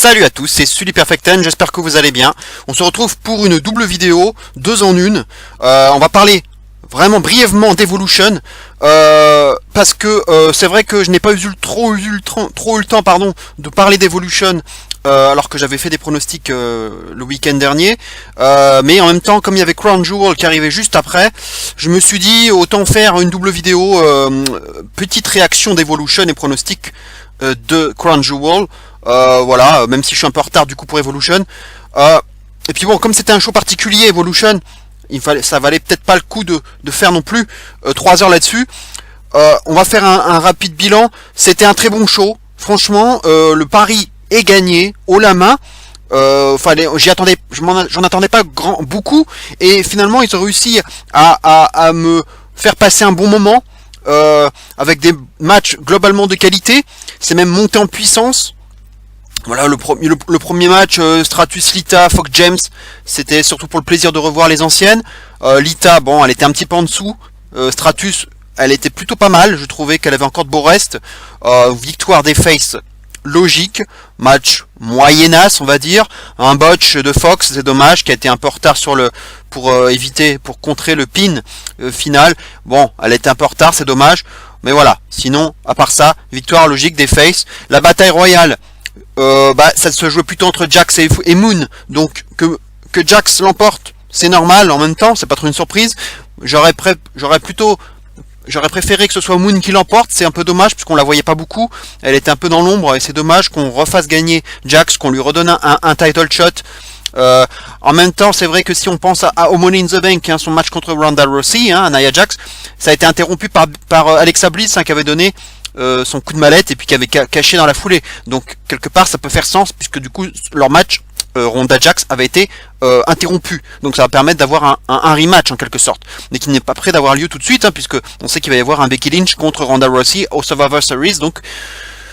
Salut à tous, c'est Sully Perfecten, j'espère que vous allez bien. On se retrouve pour une double vidéo, 2 en 1. On va parler vraiment brièvement d'Evolution, parce que c'est vrai que je n'ai pas trop eu le temps de parler d'Evolution, alors que j'avais fait des pronostics le week-end dernier. Mais en même temps, comme il y avait Crown Jewel qui arrivait juste après, je me suis dit autant faire une double vidéo, petite réaction d'Evolution et pronostic de Crown Jewel. Voilà, même si je suis un peu en retard du coup pour Evolution. Et puis bon, comme c'était un show particulier Evolution, ça valait peut-être pas le coup de faire non plus 3 heures là-dessus. On va faire un rapide bilan. C'était un très bon show. Franchement, le pari est gagné haut la main. J'en attendais pas beaucoup. Et finalement, ils ont réussi à me faire passer un bon moment. Avec des matchs globalement de qualité. C'est même monté en puissance. Voilà, le premier match, Stratus Lita, Fox James, c'était surtout pour le plaisir de revoir les anciennes. Lita, bon, elle était un petit peu en dessous. Stratus, elle était plutôt pas mal, je trouvais qu'elle avait encore de beaux restes. Victoire des Faces, logique. Match moyennasse, on va dire. Un botch de Fox, c'est dommage, qui a été un peu en retard pour contrer le pin final. Bon, elle était un peu en retard, c'est dommage. Mais voilà, sinon, à part ça, victoire logique des Faces. La bataille royale. Ça se jouait plutôt entre Jax et Moon, donc que Jax l'emporte, c'est normal. En même temps, c'est pas trop une surprise. J'aurais préféré que ce soit Moon qui l'emporte. C'est un peu dommage puisqu'on la voyait pas beaucoup. Elle était un peu dans l'ombre et c'est dommage qu'on refasse gagner Jax, qu'on lui redonne un title shot. En même temps, c'est vrai que si on pense au Money in the Bank, son match contre Ronda Rousey, Nia Jax, ça a été interrompu par Alexa Bliss, qui avait donné son coup de mallette et puis qui avait caché dans la foulée. Donc quelque part ça peut faire sens puisque du coup leur match Ronda Jax avait été interrompu. Donc ça va permettre d'avoir un rematch en quelque sorte, mais qui n'est pas prêt d'avoir lieu tout de suite, puisque on sait qu'il va y avoir un Becky Lynch contre Ronda Rousey au Survivor Series. Donc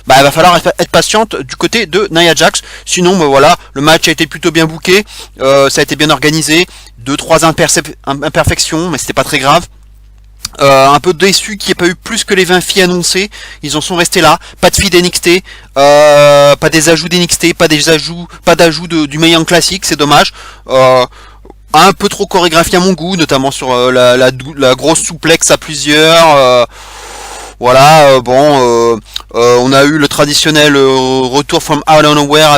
il va falloir être patiente du côté de Nia Jax. Sinon voilà, le match a été plutôt bien booké, ça a été bien organisé, 2-3 imperfections, mais c'était pas très grave. Un peu déçu qu'il n'y ait pas eu plus que les 20 filles annoncées. Ils en sont restés là. Pas de filles d'NXT, pas des ajouts d'NXT, pas d'ajout du Mae Young Classic, c'est dommage. Un peu trop chorégraphié à mon goût, notamment sur la grosse souplex à plusieurs. Voilà, on a eu le traditionnel retour from out of nowhere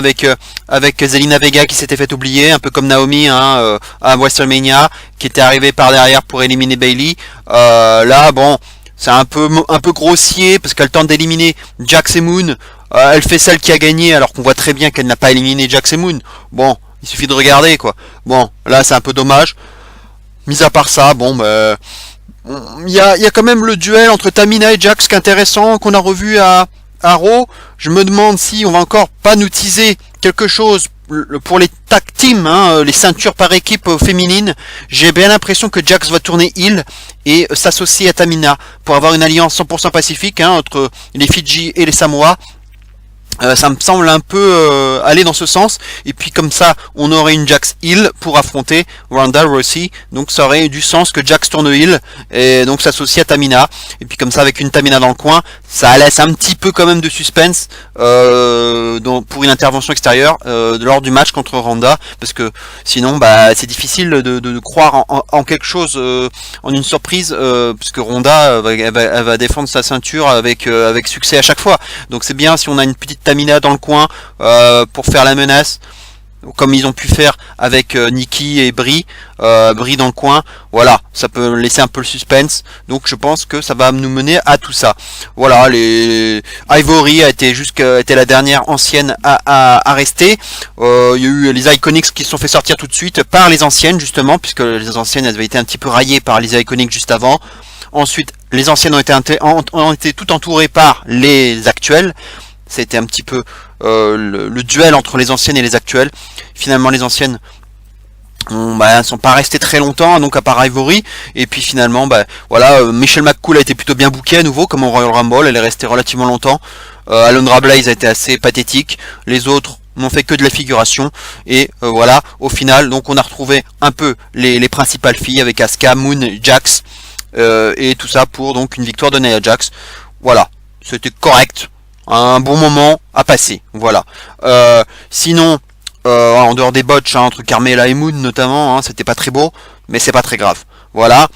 avec Zelina Vega qui s'était fait oublier, un peu comme Naomi à WrestleMania, qui était arrivée par derrière pour éliminer Bayley. Là, bon, c'est un peu grossier parce qu'elle tente d'éliminer Jax et Moon. Elle fait celle qui a gagné alors qu'on voit très bien qu'elle n'a pas éliminé Jax et Moon. Bon, il suffit de regarder quoi. Bon, là c'est un peu dommage. Mis à part ça, bon, il y a quand même le duel entre Tamina et Jax qui est intéressant, qu'on a revu à Raw. Je me demande si on va encore pas nous teaser quelque chose pour les tag teams, les ceintures par équipe féminine. J'ai bien l'impression que Jax va tourner heel et s'associer à Tamina pour avoir une alliance 100% pacifique entre les Fidji et les Samoa. Ça me semble un peu aller dans ce sens. Et puis comme ça, on aurait une Jax heel pour affronter Ronda Rousey. Donc ça aurait du sens que Jax tourne heel et donc s'associe à Tamina. Et puis comme ça, avec une Tamina dans le coin, ça laisse un petit peu quand même de suspense pour une intervention extérieure lors du match contre Ronda. Parce que sinon, c'est difficile de croire en quelque chose, en une surprise, puisque Ronda elle va défendre sa ceinture avec succès à chaque fois. Donc c'est bien si on a une petite Tamina dans le coin pour faire la menace, comme ils ont pu faire avec Nikki et Brie dans le coin. Voilà, ça peut laisser un peu le suspense. Donc je pense que ça va nous mener à tout ça. Voilà, Ivory était la dernière ancienne à rester. Il y a eu les Iconics qui se sont fait sortir tout de suite par les anciennes, justement, puisque les anciennes avaient été un petit peu raillées par les Iconics juste avant. Ensuite, les anciennes ont été tout entourées par les actuelles. C'était un petit peu le duel entre les anciennes et les actuelles. Finalement, les anciennes ne sont pas restées très longtemps, donc à part Ivory. Et puis finalement, voilà, Michelle McCool a été plutôt bien bookée à nouveau, comme au Royal Rumble. Elle est restée relativement longtemps. Alundra Blaze a été assez pathétique. Les autres n'ont fait que de la figuration. Et voilà, au final, donc on a retrouvé un peu les principales filles avec Asuka, Moon, Jax. Et tout ça pour donc une victoire de Nia Jax. Voilà, c'était correct. un bon moment à passer. Voilà. Sinon, en dehors des botches, hein, entre Carmella et Moon notamment, hein, c'était pas très beau, mais c'est pas très grave. Voilà.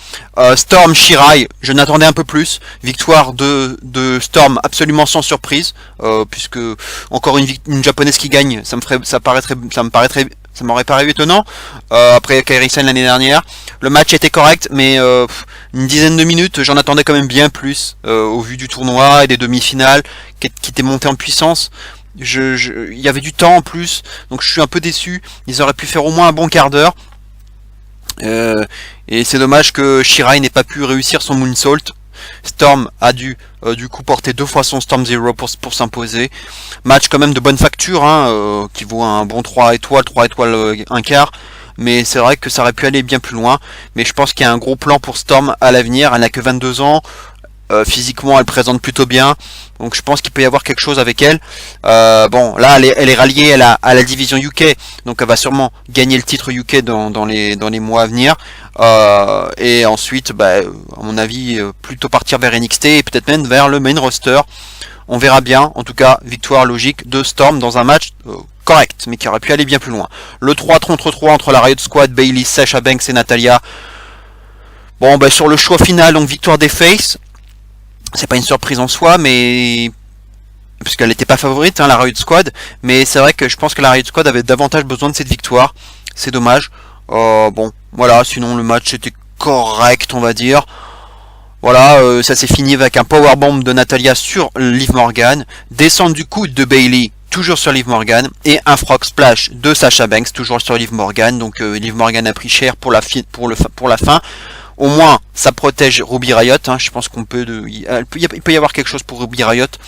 Storm Shirai, je n'attendais un peu plus. Victoire de Storm absolument sans surprise, puisque encore une japonaise qui gagne, ça m'aurait paru étonnant. Après Kairi Sane l'année dernière, le match était correct, mais une dizaine de minutes, j'en attendais quand même bien plus au vu du tournoi et des demi-finales qui étaient montées en puissance. Il y avait du temps en plus, donc je suis un peu déçu. Ils auraient pu faire au moins un bon quart d'heure. Et c'est dommage que Shirai n'ait pas pu réussir son moonsault. Storm a dû du coup porter 2 fois son Storm Zero pour s'imposer. Match quand même de bonne facture, hein, qui vaut un bon 3 étoiles, 1 quart. Mais c'est vrai que ça aurait pu aller bien plus loin. Mais je pense qu'il y a un gros plan pour Storm à l'avenir. Elle n'a que 22 ans. Physiquement elle présente plutôt bien, donc je pense qu'il peut y avoir quelque chose avec elle. Bon là elle est ralliée à la division UK, donc elle va sûrement gagner le titre UK dans les mois à venir, et ensuite à mon avis plutôt partir vers NXT et peut-être même vers le main roster. On verra bien. En tout cas, victoire logique de Storm dans un match correct, mais qui aurait pu aller bien plus loin. Le 3 contre 3 entre la Riot Squad, Bayley, Sasha Banks et Natalya. Bon sur le choix final, donc victoire des Faces. C'est pas une surprise en soi, mais parce qu'elle n'était pas favorite, hein, la Riot Squad. Mais c'est vrai que je pense que la Riot Squad avait davantage besoin de cette victoire. C'est dommage. Bon, voilà. Sinon le match était correct, on va dire. Voilà, ça s'est fini avec un powerbomb de Natalya sur Liv Morgan, descente du coude de Bayley, toujours sur Liv Morgan, et un frog splash de Sasha Banks, toujours sur Liv Morgan. Donc Liv Morgan a pris cher pour la fin. Au moins, ça protège Ruby Riott. Hein. Je pense il peut y avoir quelque chose pour Ruby Riott,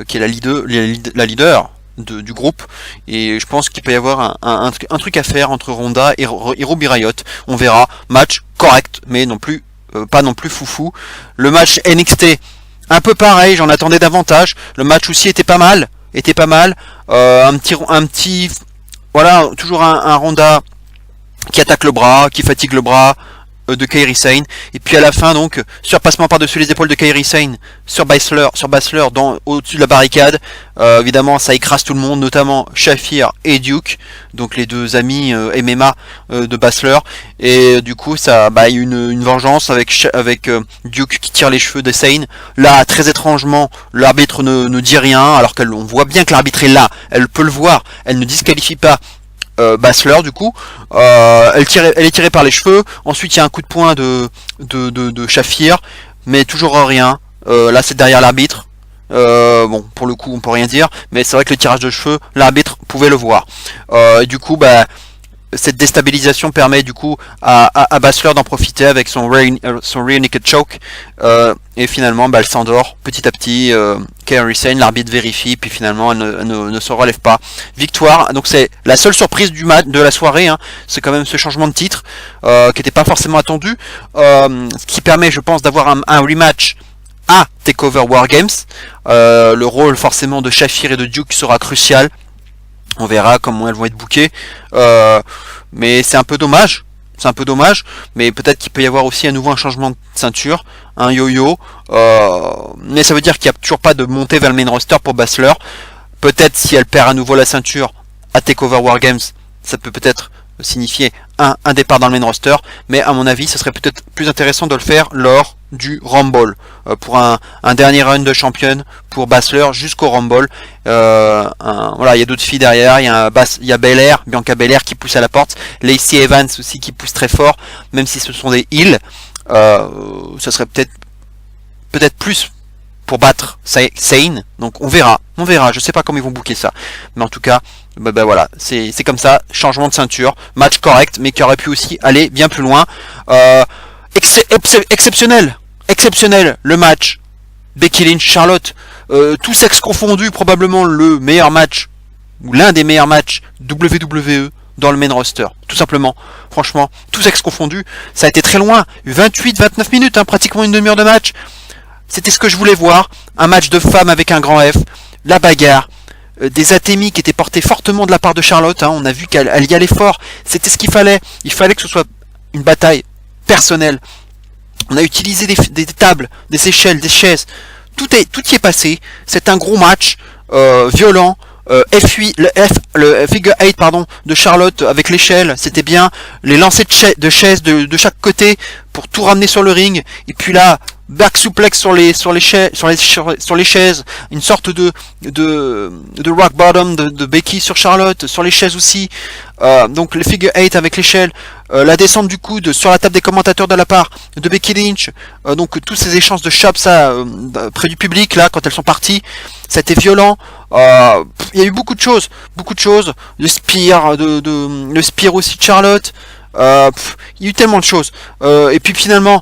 qui est la leader du groupe. Et je pense qu'il peut y avoir un truc à faire entre Ronda et Ruby Riott. On verra. Match correct, mais pas non plus foufou. Le match NXT, un peu pareil. J'en attendais davantage. Le match aussi était pas mal. Voilà, toujours un Ronda qui attaque le bras, qui fatigue le bras de Kairi Sane, et puis à la fin donc surpassement par-dessus les épaules de Kairi Sane sur Baszler au-dessus de la barricade. Évidemment ça écrase tout le monde, notamment Shafir et Duke, donc les deux amis MMA de Baszler, et du coup ça il y a une vengeance avec Duke qui tire les cheveux de Sane. Là très étrangement l'arbitre ne dit rien, alors qu'on voit bien que l'arbitre est là, elle peut le voir, elle ne disqualifie pas Baszler du coup. Elle est tirée par les cheveux. Ensuite il y a un coup de poing de Shafir, mais toujours rien. Là c'est derrière l'arbitre. Bon pour le coup on peut rien dire, mais c'est vrai que le tirage de cheveux, l'arbitre pouvait le voir. Et du coup cette déstabilisation permet du coup à Baszler d'en profiter avec son rear naked choke, et finalement elle s'endort petit à petit. Kairi Sane, l'arbitre vérifie, puis finalement elle ne se relève pas. Victoire, donc c'est la seule surprise du match de la soirée, hein. C'est quand même ce changement de titre qui n'était pas forcément attendu, ce qui permet je pense d'avoir un rematch à TakeOver Wargames. Le rôle forcément de Shafir et de Duke sera crucial. On verra comment elles vont être bookées, mais c'est un peu dommage. Mais peut-être qu'il peut y avoir aussi à nouveau un changement de ceinture, un yo-yo, mais ça veut dire qu'il n'y a toujours pas de montée vers le main roster pour Baszler. Peut-être si elle perd à nouveau la ceinture à TakeOver Wargames, ça peut-être signifier un départ dans le main roster, mais à mon avis, ce serait peut-être plus intéressant de le faire lors du Rumble, pour un dernier run de championne pour Baszler jusqu'au Rumble. Voilà, il y a d'autres filles derrière, il y a Belair, Bianca Belair qui pousse à la porte, Lacey Evans aussi qui pousse très fort, même si ce sont des heels. Ça serait peut-être plus pour battre Sane, donc on verra, je sais pas comment ils vont booker ça, mais en tout cas voilà, c'est comme ça, changement de ceinture, match correct, mais qui aurait pu aussi aller bien plus loin. Exceptionnel le match Becky Lynch Charlotte, tout sexe confondu, probablement le meilleur match ou l'un des meilleurs matchs WWE dans le main roster, tout simplement. Franchement, tout sexe confondu, ça a été très loin, 28-29 minutes, hein, pratiquement une demi-heure de match. C'était ce que je voulais voir, un match de femmes avec un grand F, la bagarre, des atémies qui étaient portés fortement de la part de Charlotte, hein, on a vu qu'elle y allait fort, c'était ce qu'il fallait que ce soit une bataille personnelle. On a utilisé des tables, des échelles, des chaises, tout y est passé. C'est un gros match violent. Le figure 8 de Charlotte avec l'échelle, c'était bien. Les lancers de chaises de chaque côté pour tout ramener sur le ring. Et puis là, back suplex sur les chaises, une sorte de rock bottom de Becky sur Charlotte, sur les chaises aussi. Donc le figure 8 avec l'échelle, la descente du coude sur la table des commentateurs de la part de Becky Lynch. Donc tous ces échanges de chops près du public là quand elles sont parties, c'était violent. Il y a eu beaucoup de choses, le spear, le spear aussi de Charlotte. Il y a eu tellement de choses. Et puis finalement,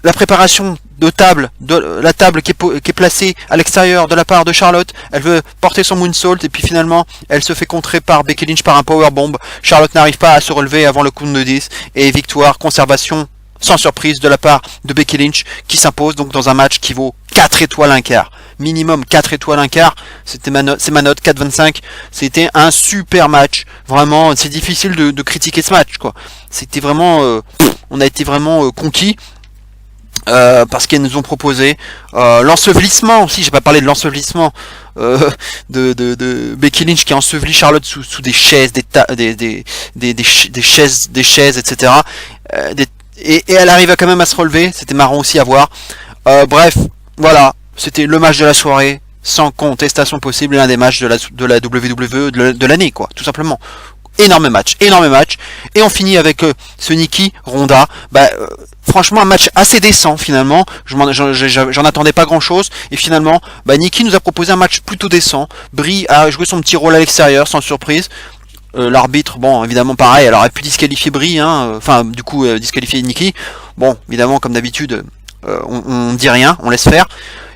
la préparation la table qui est placée à l'extérieur de la part de Charlotte, elle veut porter son moonsault et puis finalement elle se fait contrer par Becky Lynch par un powerbomb. Charlotte n'arrive pas à se relever avant le count de 10 et victoire, conservation sans surprise de la part de Becky Lynch qui s'impose donc dans un match qui vaut 4 étoiles un quart. Minimum 4 étoiles un quart. C'est ma note 4,25. C'était un super match. Vraiment, c'est difficile de critiquer ce match, quoi. C'était vraiment, on a été vraiment conquis. Parce qu'elles nous ont proposé l'ensevelissement aussi, j'ai pas parlé de l'ensevelissement de Becky Lynch qui a enseveli Charlotte sous des chaises, des chaises, etc. Et elle arrive quand même à se relever, c'était marrant aussi à voir. Bref, voilà, c'était le match de la soirée, sans contestation possible, l'un des matchs de la WWE de l'année, quoi, tout simplement. Énorme match. Et on finit avec ce Nikki Ronda. Franchement, un match assez décent finalement. J'en attendais pas grand chose. Et finalement, Nikki nous a proposé un match plutôt décent. Brie a joué son petit rôle à l'extérieur, sans surprise. L'arbitre, bon, évidemment pareil, elle aurait pu disqualifier Brie, disqualifier Nikki. Bon, évidemment, comme d'habitude, on dit rien, on laisse faire.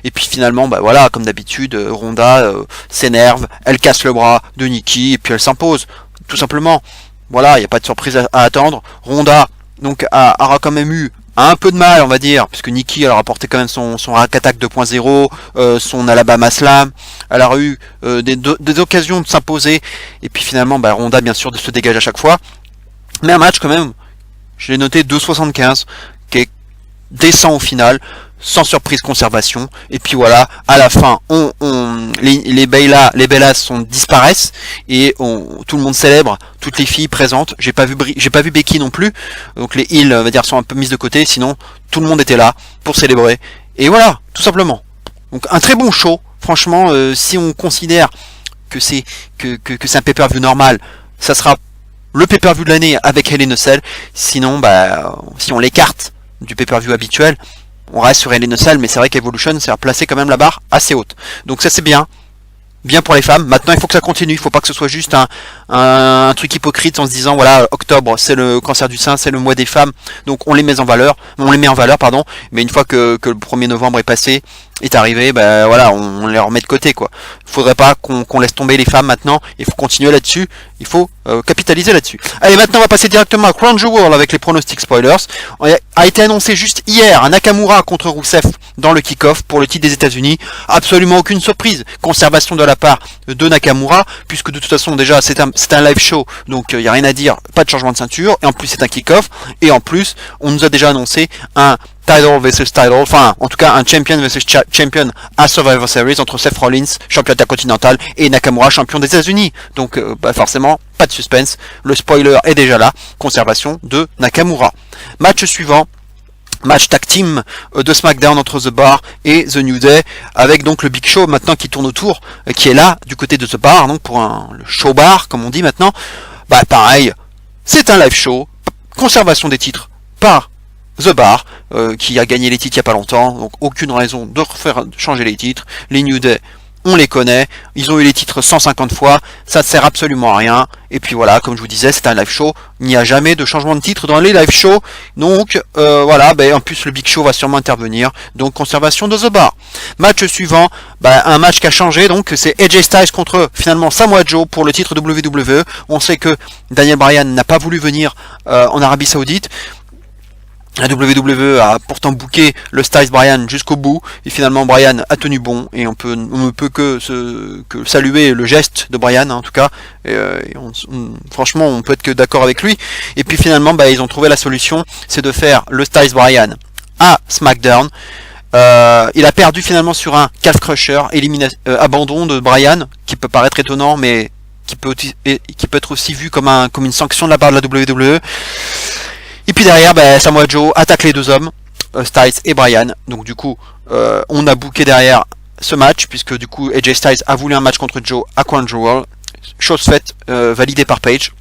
Et puis finalement, voilà, comme d'habitude, Ronda s'énerve, elle casse le bras de Nikki et puis elle s'impose. Tout simplement, voilà, il n'y a pas de surprise à attendre. Ronda, donc, aura quand même eu un peu de mal, on va dire, puisque Nikki, elle aura porté quand même son Rack Attack 2.0, son Alabama Slam, elle aura eu des occasions de s'imposer, et puis finalement, Ronda, bien sûr, se dégage à chaque fois. Mais un match, quand même, je l'ai noté 2,75, qui est décent au final, sans surprise conservation, et puis voilà, à la fin, les Bellas disparaissent, et tout le monde célèbre, toutes les filles présentes, j'ai pas vu Becky non plus, donc les heels, on va dire, sont un peu mises de côté, sinon, tout le monde était là, pour célébrer, et voilà, tout simplement. Donc, un très bon show, franchement, si on considère que c'est un pay-per-view normal, ça sera le pay-per-view de l'année avec Hell in a Cell, sinon, si on l'écarte du pay-per-view habituel, on reste sur Hell in a Cell, mais c'est vrai qu'Evolution s'est placé quand même la barre assez haute. Donc ça c'est bien pour les femmes. Maintenant il faut que ça continue, il faut pas que ce soit juste un truc hypocrite en se disant voilà, octobre c'est le cancer du sein, c'est le mois des femmes, donc on les met en valeur, mais une fois que le 1er novembre est arrivé, voilà, on les remet de côté, quoi. Faudrait pas qu'on laisse tomber les femmes maintenant, il faut continuer là-dessus, il faut capitaliser là-dessus. Allez, maintenant on va passer directement à Crown Jewel avec les pronostics spoilers. A été annoncé juste hier un Nakamura contre Rusev dans le kick-off pour le titre des États-Unis. Absolument aucune surprise, conservation de la part de Nakamura, puisque de toute façon déjà c'est un live show, donc il n'y a rien à dire, pas de changement de ceinture, et en plus c'est un kick-off, et en plus on nous a déjà annoncé un title versus title, enfin en tout cas un champion versus champion à Survivor Series entre Seth Rollins, champion intercontinental, et Nakamura, champion des États-Unis. Donc forcément, pas de suspense, le spoiler est déjà là, conservation de Nakamura. Match suivant, match tag team de SmackDown entre The Bar et The New Day, avec donc le Big Show maintenant qui tourne autour, qui est là du côté de The Bar, donc pour le show bar comme on dit maintenant. Pareil, c'est un live show, conservation des titres par The Bar, qui a gagné les titres il n'y a pas longtemps, donc aucune raison de refaire changer les titres. Les New Day, on les connaît, ils ont eu les titres 150 fois, ça ne sert absolument à rien, et puis voilà, comme je vous disais, c'est un live show, il n'y a jamais de changement de titre dans les live shows, donc voilà, en plus le Big Show va sûrement intervenir, donc conservation de The Bar. Match suivant, un match qui a changé, donc c'est AJ Styles contre finalement Samoa Joe pour le titre WWE. On sait que Daniel Bryan n'a pas voulu venir en Arabie Saoudite. La WWE a pourtant booké le Styles Bryan jusqu'au bout, et finalement Bryan a tenu bon, et on ne peut que saluer le geste de Bryan, en tout cas, franchement on peut être que d'accord avec lui. Et puis finalement ils ont trouvé la solution, c'est de faire le Styles Bryan à SmackDown, Il a perdu finalement sur un calf crusher, abandon de Bryan, qui peut paraître étonnant, mais qui peut être aussi vu comme une sanction de la part de la WWE. Et puis derrière, Samoa Joe attaque les deux hommes, Styles et Bryan. Donc du coup, on a booké derrière ce match, puisque du coup AJ Styles a voulu un match contre Joe à Crown Jewel. Chose faite, validée par Page.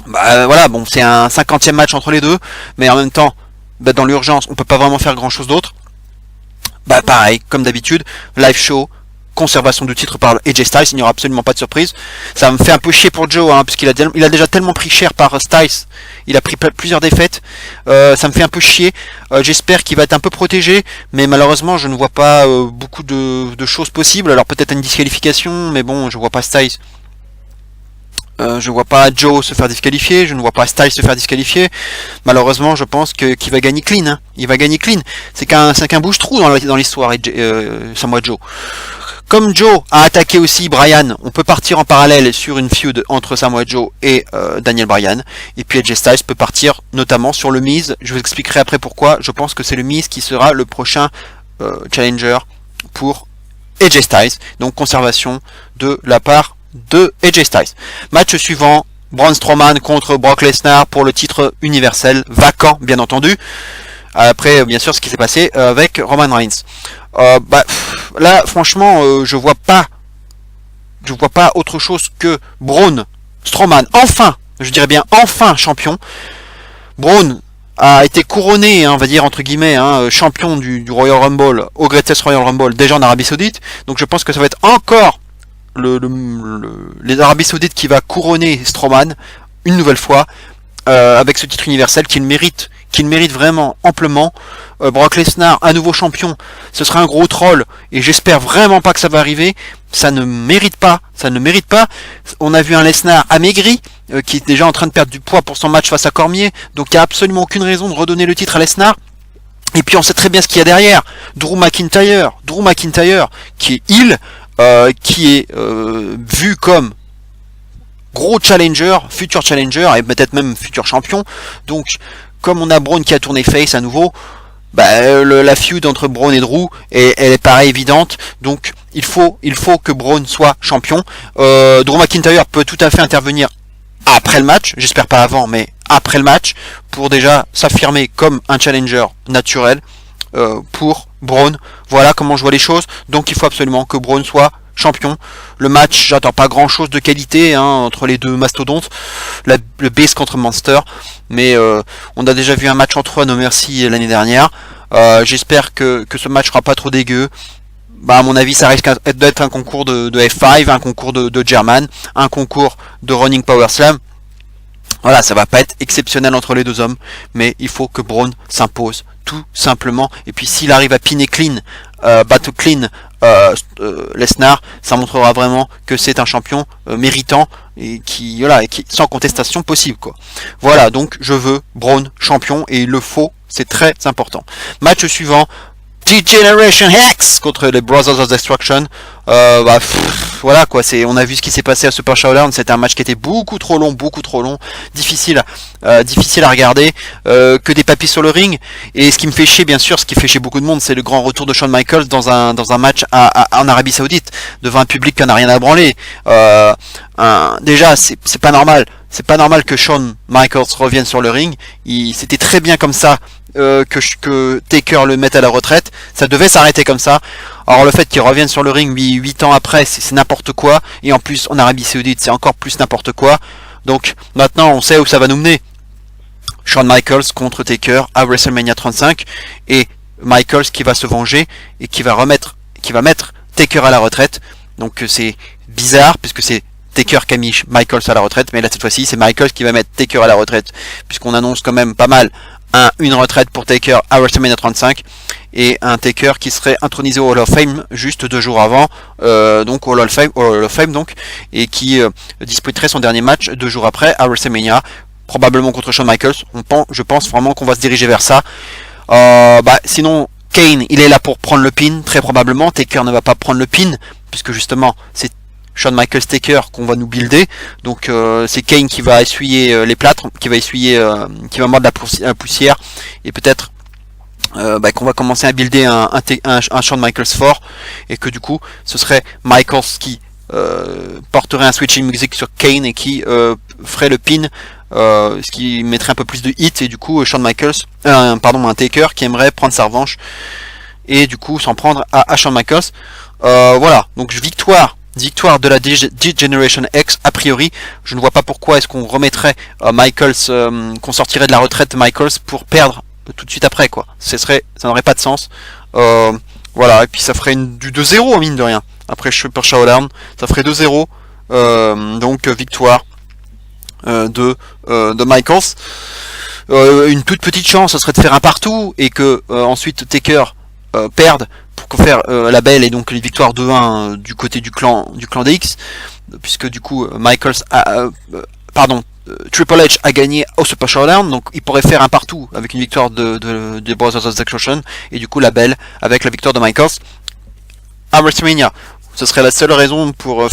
Voilà, bon, c'est un 50e match entre les deux, mais en même temps, dans l'urgence, on peut pas vraiment faire grand chose d'autre. Pareil, comme d'habitude, live show, conservation du titre par AJ Styles, il n'y aura absolument pas de surprise. Ça me fait un peu chier pour Joe, puisqu'il a déjà tellement pris cher par Styles, il a pris plusieurs défaites, ça me fait un peu chier. J'espère qu'il va être un peu protégé, mais malheureusement je ne vois pas beaucoup de choses possibles. Alors peut-être une disqualification, mais bon, je vois pas Styles. Je vois pas Joe se faire disqualifier, je ne vois pas Styles se faire disqualifier. Malheureusement, je pense qu'il va gagner clean. Il va gagner clean. C'est qu'un bouche-trou dans l'histoire, Samoa Joe. Comme Joe a attaqué aussi Bryan, on peut partir en parallèle sur une feud entre Samoa Joe et Daniel Bryan. Et puis AJ Styles peut partir notamment sur le Miz. Je vous expliquerai après pourquoi. Je pense que c'est le Miz qui sera le prochain challenger pour AJ Styles. Donc conservation de la part de AJ Styles. Match suivant, Braun Strowman contre Brock Lesnar pour le titre universel, vacant bien entendu. Après bien sûr ce qui s'est passé avec Roman Reigns. Là franchement je vois pas autre chose que Braun Strowman, enfin, je dirais bien enfin champion. Braun a été couronné, on va dire entre guillemets, champion du Royal Rumble, au Greatest Royal Rumble, déjà en Arabie Saoudite. Donc je pense que ça va être encore les Arabie Saoudite qui va couronner Strowman une nouvelle fois avec ce titre universel qu'il mérite vraiment amplement. Brock Lesnar à nouveau champion, ce sera un gros troll et j'espère vraiment pas que ça va arriver. Ça ne mérite pas. On a vu un Lesnar amaigri qui est déjà en train de perdre du poids pour son match face à Cormier, donc il n'y a absolument aucune raison de redonner le titre à Lesnar. Et puis on sait très bien ce qu'il y a derrière. Drew McIntyre qui est heel, qui est vu comme gros challenger, futur challenger et peut-être même futur champion. Donc comme on a Braun qui a tourné face à nouveau, la feud entre Braun et Drew elle est pareil évidente. Donc il faut que Braun soit champion. Drew McIntyre peut tout à fait intervenir après le match, j'espère pas avant, mais après le match, pour déjà s'affirmer comme un challenger naturel pour Braun. Voilà comment je vois les choses. Donc il faut absolument que Braun soit champion. Le match, j'attends pas grand chose de qualité entre les deux mastodontes, le Beast contre Monster, mais on a déjà vu un match entre eux, No Mercy l'année dernière. J'espère que ce match sera pas trop dégueu. À mon avis ça risque d'être un concours de F5, un concours de German, un concours de Running Power Slam. Voilà, ça va pas être exceptionnel entre les deux hommes, mais il faut que Braun s'impose tout simplement. Et puis s'il arrive à piner clean, battre clean Lesnar, ça montrera vraiment que c'est un champion méritant et qui sans contestation possible quoi. Voilà, donc je veux Braun champion et il le faut, c'est très important. Match suivant, Generation X contre les Brothers of Destruction. Voilà quoi, on a vu ce qui s'est passé à Super Showdown. C'était un match qui était beaucoup trop long, difficile à regarder, que des papis sur le ring. Et ce qui me fait chier, bien sûr, ce qui fait chier beaucoup de monde, c'est le grand retour de Shawn Michaels dans un match en Arabie Saoudite devant un public qui en a rien à branler. Déjà, c'est pas normal. C'est pas normal que Shawn Michaels revienne sur le ring. C'était très bien comme ça. Que Taker le mette à la retraite, ça devait s'arrêter comme ça. Alors le fait qu'il revienne sur le ring 8 ans après, c'est n'importe quoi, et en plus en Arabie Saoudite c'est encore plus n'importe quoi. Donc maintenant on sait où ça va nous mener. Shawn Michaels contre Taker à WrestleMania 35, et Michaels qui va se venger et qui va mettre Taker à la retraite. Donc c'est bizarre puisque c'est Taker qui a mis Michaels à la retraite, mais là cette fois-ci c'est Michaels qui va mettre Taker à la retraite, puisqu'on annonce quand même pas mal une retraite pour Taker à WrestleMania 35 et un Taker qui serait intronisé au Hall of Fame juste 2 jours avant, donc au Hall of Fame donc, et qui disputerait son dernier match 2 jours après à WrestleMania, probablement contre Shawn Michaels. Je pense vraiment qu'on va se diriger vers ça. Sinon Kane il est là pour prendre le pin, très probablement. Taker ne va pas prendre le pin puisque justement c'est Shawn Michaels Taker qu'on va nous builder, donc c'est Kane qui va essuyer les plâtres, qui va mordre la poussière et peut-être qu'on va commencer à builder un Shawn Michaels fort, et que du coup ce serait Michaels qui porterait un switching music sur Kane et qui ferait le pin, ce qui mettrait un peu plus de hit, et du coup Shawn Michaels, un Taker qui aimerait prendre sa revanche et du coup s'en prendre à Shawn Michaels. Voilà, donc victoire de la D-Generation X. A priori, je ne vois pas pourquoi est-ce qu'on remettrait Michaels, qu'on sortirait de la retraite de Michaels pour perdre tout de suite après, quoi. Ça n'aurait pas de sens. Voilà, et puis ça ferait du 2-0 mine de rien. Après Super Showdown, ça ferait 2-0. Donc victoire de Michaels. Une toute petite chance, ce serait de faire un partout et que ensuite Taker perde pour faire la belle, et donc les victoires 2-1 du côté du clan DX, puisque du coup Michaels Triple H a gagné au Super Showdown, donc il pourrait faire un partout avec une victoire des Brothers of Destruction, et du coup la belle avec la victoire de Michaels à WrestleMania. Ce serait la seule raison pour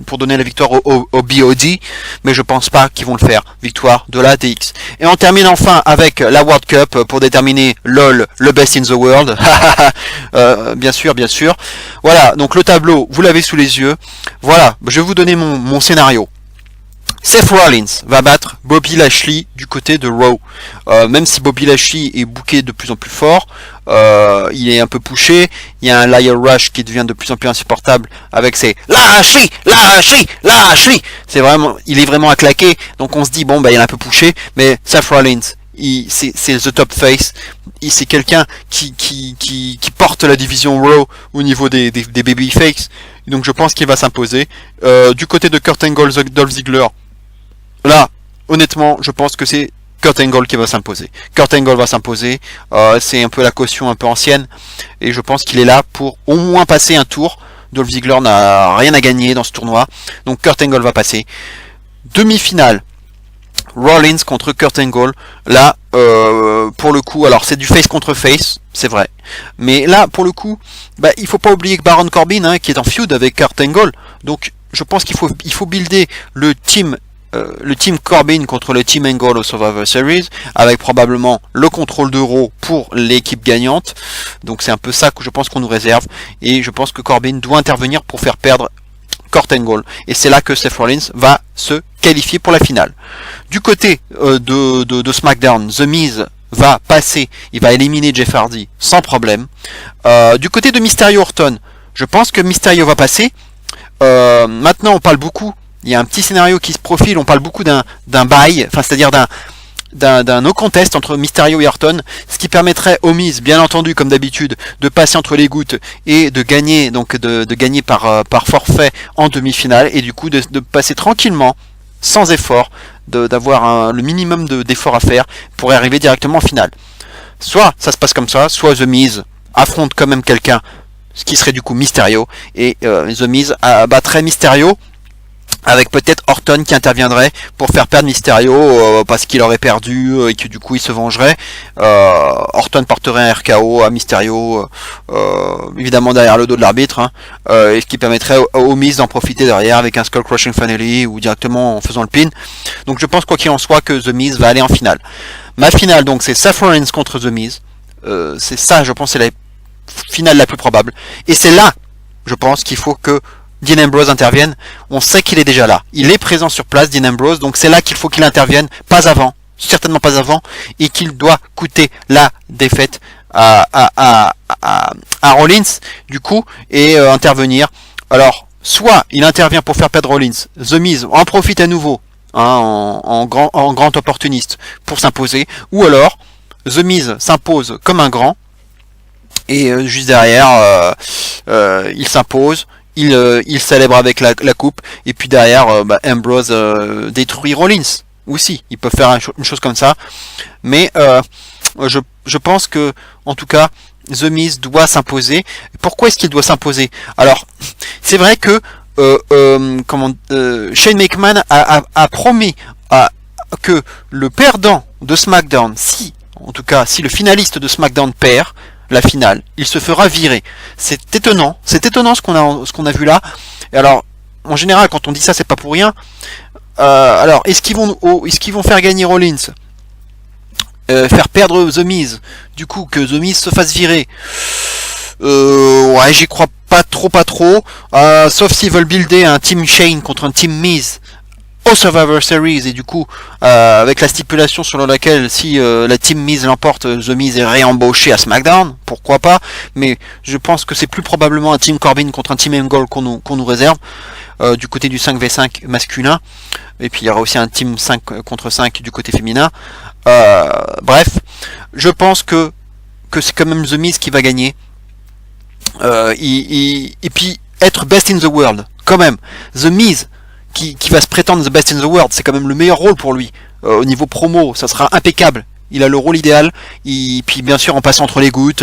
pour donner la victoire au BOD, mais je pense pas qu'ils vont le faire. Victoire de la DX. Et on termine enfin avec la World Cup pour déterminer LOL, le best in the world. Bien sûr. Voilà, donc le tableau, vous l'avez sous les yeux. Voilà, je vais vous donner mon scénario. Seth Rollins va battre Bobby Lashley du côté de Raw. Même si Bobby Lashley est booké de plus en plus fort, il est un peu poussé, il y a un Liar Rush qui devient de plus en plus insupportable avec ses Lashley. Il est vraiment à claquer, donc on se dit bon il est un peu poussé, mais Seth Rollins, c'est the top face, c'est quelqu'un qui porte la division Raw au niveau des babyface, donc je pense qu'il va s'imposer. Du côté de Kurt Angle, Dolph Ziggler, là, honnêtement, je pense que c'est Kurt Angle qui va s'imposer. C'est un peu la caution un peu ancienne, et je pense qu'il est là pour au moins passer un tour. Dolph Ziggler n'a rien à gagner dans ce tournoi, donc Kurt Angle va passer. Demi-finale, Rollins contre Kurt Angle. Là, pour le coup, alors c'est du face contre face, c'est vrai, mais là, pour le coup, il faut pas oublier que Baron Corbin, qui est en feud avec Kurt Angle, donc je pense qu'il faut builder le team Corbin contre le team Angle au Survivor Series, avec probablement le contrôle de Raw pour l'équipe gagnante. Donc c'est un peu ça que je pense qu'on nous réserve, et je pense que Corbin doit intervenir pour faire perdre Kurt Angle, et c'est là que Seth Rollins va se qualifier pour la finale. Du côté de SmackDown, The Miz va passer, il va éliminer Jeff Hardy sans problème. Du côté de Mysterio Orton, je pense que Mysterio va passer. Maintenant on parle beaucoup, il y a un petit scénario qui se profile, on parle beaucoup d'un bye, c'est-à-dire d'un no contest entre Mysterio et Orton, ce qui permettrait au Miz, bien entendu comme d'habitude, de passer entre les gouttes et de gagner, donc de gagner par forfait en demi-finale, et du coup de passer tranquillement, sans effort, d'avoir le minimum d'efforts à faire pour arriver directement en finale. Soit ça se passe comme ça, soit The Miz affronte quand même quelqu'un, ce qui serait du coup Mysterio, et The Miz battrait Mysterio, avec peut-être Orton qui interviendrait pour faire perdre Mysterio parce qu'il aurait perdu et que du coup il se vengerait. Orton porterait un RKO à Mysterio, évidemment derrière le dos de l'arbitre, et ce qui permettrait au Miz d'en profiter derrière avec un Skull Crushing Finale ou directement en faisant le pin. Donc je pense quoi qu'il en soit que The Miz va aller en finale. Ma finale donc c'est Seth Rollins contre The Miz. C'est ça, je pense, c'est la finale la plus probable, et c'est là je pense qu'il faut que Dean Ambrose intervienne. On sait qu'il est déjà là, il est présent sur place, Dean Ambrose, donc c'est là qu'il faut qu'il intervienne, pas avant, certainement pas avant, et qu'il doit coûter la défaite à Rollins du coup, et intervenir. Alors soit il intervient pour faire perdre Rollins, The Miz en profite à nouveau, en grand opportuniste pour s'imposer, ou alors The Miz s'impose comme un grand, et juste derrière il s'impose, il célèbre avec la coupe, et puis derrière Ambrose détruit Rollins aussi. Ils peuvent faire une chose comme ça, mais je pense que en tout cas The Miz doit s'imposer. Pourquoi est-ce qu'il doit s'imposer? Alors c'est vrai que Shane McMahon a promis que le perdant de SmackDown, si le finaliste de SmackDown perd la finale, il se fera virer. C'est étonnant ce qu'on a vu là. Et alors, en général, quand on dit ça, c'est pas pour rien. Alors, est-ce qu'ils vont faire gagner Rollins? faire perdre The Miz, du coup que The Miz se fasse virer. Ouais, j'y crois pas trop. Sauf s'ils veulent builder un Team Shane contre un Team Miz au Survivor Series, et du coup avec la stipulation selon laquelle si la Team Miz l'emporte, The Miz est réembauché à SmackDown, pourquoi pas, mais je pense que c'est plus probablement un Team Corbin contre un Team Angle qu'on nous réserve du côté du 5v5 masculin, et puis il y aura aussi un Team 5 contre 5 du côté féminin. Bref, je pense que c'est quand même The Miz qui va gagner, et puis être best in the world quand même. The Miz qui va se prétendre the best in the world, c'est quand même le meilleur rôle pour lui. Au niveau promo, ça sera impeccable. Il a le rôle idéal. Puis bien sûr en passant entre les gouttes,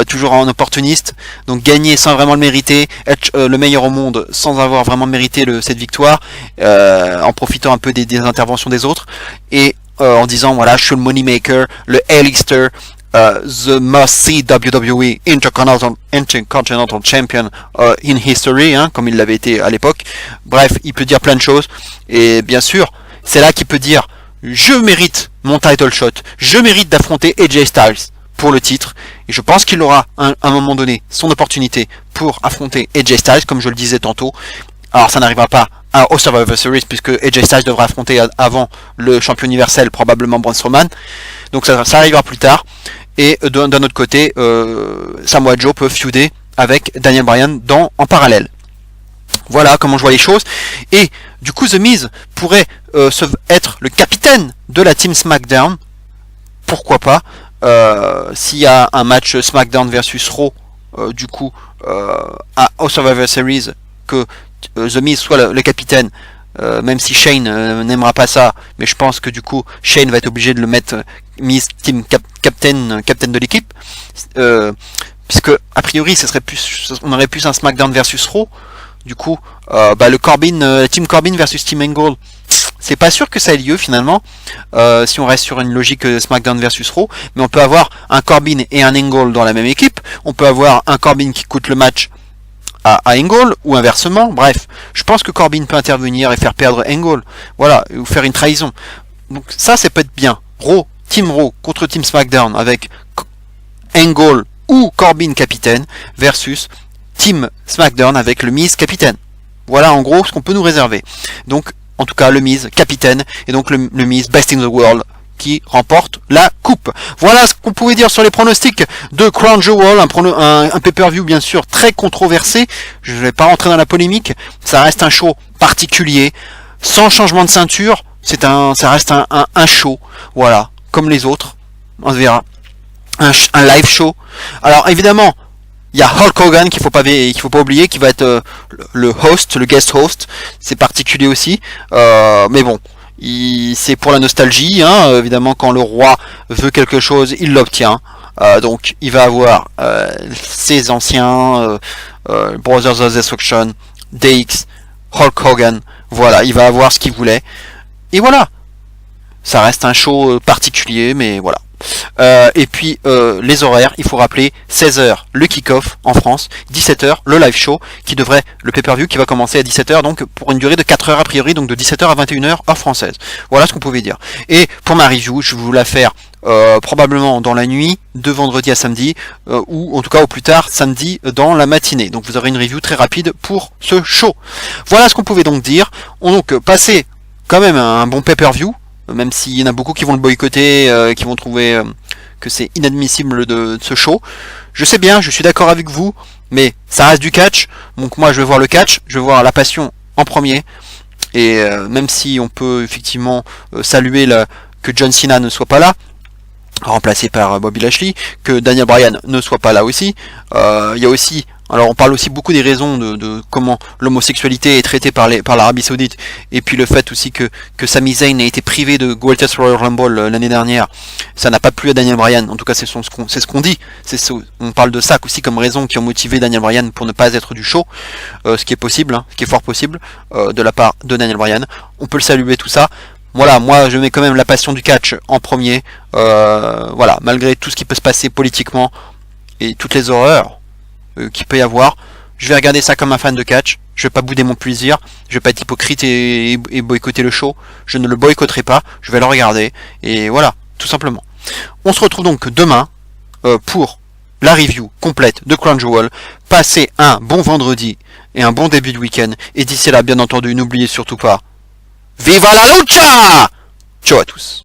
toujours en opportuniste. Donc gagner sans vraiment le mériter, être le meilleur au monde sans avoir vraiment mérité cette victoire, en profitant un peu des interventions des autres, et en disant voilà, je suis le money maker, le A-lister, the must-see WWE Intercontinental Champion in history, comme il l'avait été à l'époque. Bref, il peut dire plein de choses, et bien sûr, c'est là qu'il peut dire je mérite mon title shot, je mérite d'affronter AJ Styles pour le titre, et je pense qu'il aura à un moment donné son opportunité pour affronter AJ Styles, comme je le disais tantôt. Alors ça n'arrivera pas au Survivor Series, puisque AJ Styles devra affronter avant le champion universel, probablement Braun Strowman, donc ça arrivera plus tard. Et d'un autre côté, Samoa Joe peut feuder avec Daniel Bryan en parallèle. Voilà comment je vois les choses. Et du coup, The Miz pourrait être le capitaine de la team SmackDown. Pourquoi pas, s'il y a un match SmackDown versus Raw, du coup, au Survivor Series, que The Miz soit le capitaine. Même si Shane n'aimera pas ça, mais je pense que du coup Shane va être obligé de le mettre Miz team captain de l'équipe, puisque a priori on aurait plus un SmackDown versus Raw. Du coup le Team Corbin versus Team Angle, c'est pas sûr que ça ait lieu finalement, si on reste sur une logique SmackDown versus Raw, mais on peut avoir un Corbin et un Angle dans la même équipe, on peut avoir un Corbin qui coûte le match à Angle, ou inversement. Bref, je pense que Corbin peut intervenir et faire perdre Angle, voilà, ou faire une trahison. Donc ça peut être bien. Team Raw contre Team SmackDown avec Angle ou Corbin capitaine versus Team SmackDown avec le Miz capitaine. Voilà en gros ce qu'on peut nous réserver. Donc en tout cas le Miz capitaine, et donc le Miz best in the world qui remporte la coupe. Voilà ce qu'on pouvait dire sur les pronostics de Crown Jewel, un pay-per-view bien sûr très controversé. Je ne vais pas rentrer dans la polémique, ça reste un show particulier, sans changement de ceinture, ça reste un show, voilà, comme les autres, on verra, un live show. Alors évidemment, il y a Hulk Hogan qu'il faut pas oublier, qui va être le guest host, c'est particulier aussi, mais bon, c'est pour la nostalgie, évidemment quand le roi veut quelque chose, il l'obtient. Donc il va avoir ses anciens Brothers of Destruction, DX, Hulk Hogan, voilà, il va avoir ce qu'il voulait. Et voilà, ça reste un show particulier, mais voilà. Et puis les horaires, il faut rappeler 16h le kick-off en France, 17h le live show le pay-per-view qui va commencer à 17h, donc pour une durée de 4 heures a priori, donc de 17h à 21h heure française. Voilà ce qu'on pouvait dire. Et pour ma review, je vais vous la faire probablement dans la nuit de vendredi à samedi, ou en tout cas au plus tard samedi dans la matinée. Donc vous aurez une review très rapide pour ce show. Voilà ce qu'on pouvait donc dire. On donc passé quand même un bon pay-per-view, même s'il y en a beaucoup qui vont le boycotter, qui vont trouver que c'est inadmissible de ce show. Je sais bien, je suis d'accord avec vous, mais ça reste du catch, donc moi je vais voir le catch, je vais voir la passion en premier, et même si on peut effectivement saluer que John Cena ne soit pas là, remplacé par Bobby Lashley, que Daniel Bryan ne soit pas là aussi, il y a aussi... Alors on parle aussi beaucoup des raisons de comment l'homosexualité est traitée par l'Arabie Saoudite, et puis le fait aussi que Sami Zayn a été privé de Greatest Royal Rumble l'année dernière, ça n'a pas plu à Daniel Bryan, en tout cas c'est ce qu'on dit, on parle de ça aussi comme raison qui ont motivé Daniel Bryan pour ne pas être du show, ce qui est possible, ce qui est fort possible de la part de Daniel Bryan, on peut le saluer tout ça. Voilà, moi je mets quand même la passion du catch en premier, voilà, malgré tout ce qui peut se passer politiquement et toutes les horreurs qu'il peut y avoir, je vais regarder ça comme un fan de catch, je vais pas bouder mon plaisir, je vais pas être hypocrite et boycotter le show, je ne le boycotterai pas, je vais le regarder, et voilà, tout simplement. On se retrouve donc demain pour la review complète de Crown Jewel. Passez un bon vendredi et un bon début de week-end. Et d'ici là, bien entendu, n'oubliez surtout pas, Viva la lucha! Ciao à tous.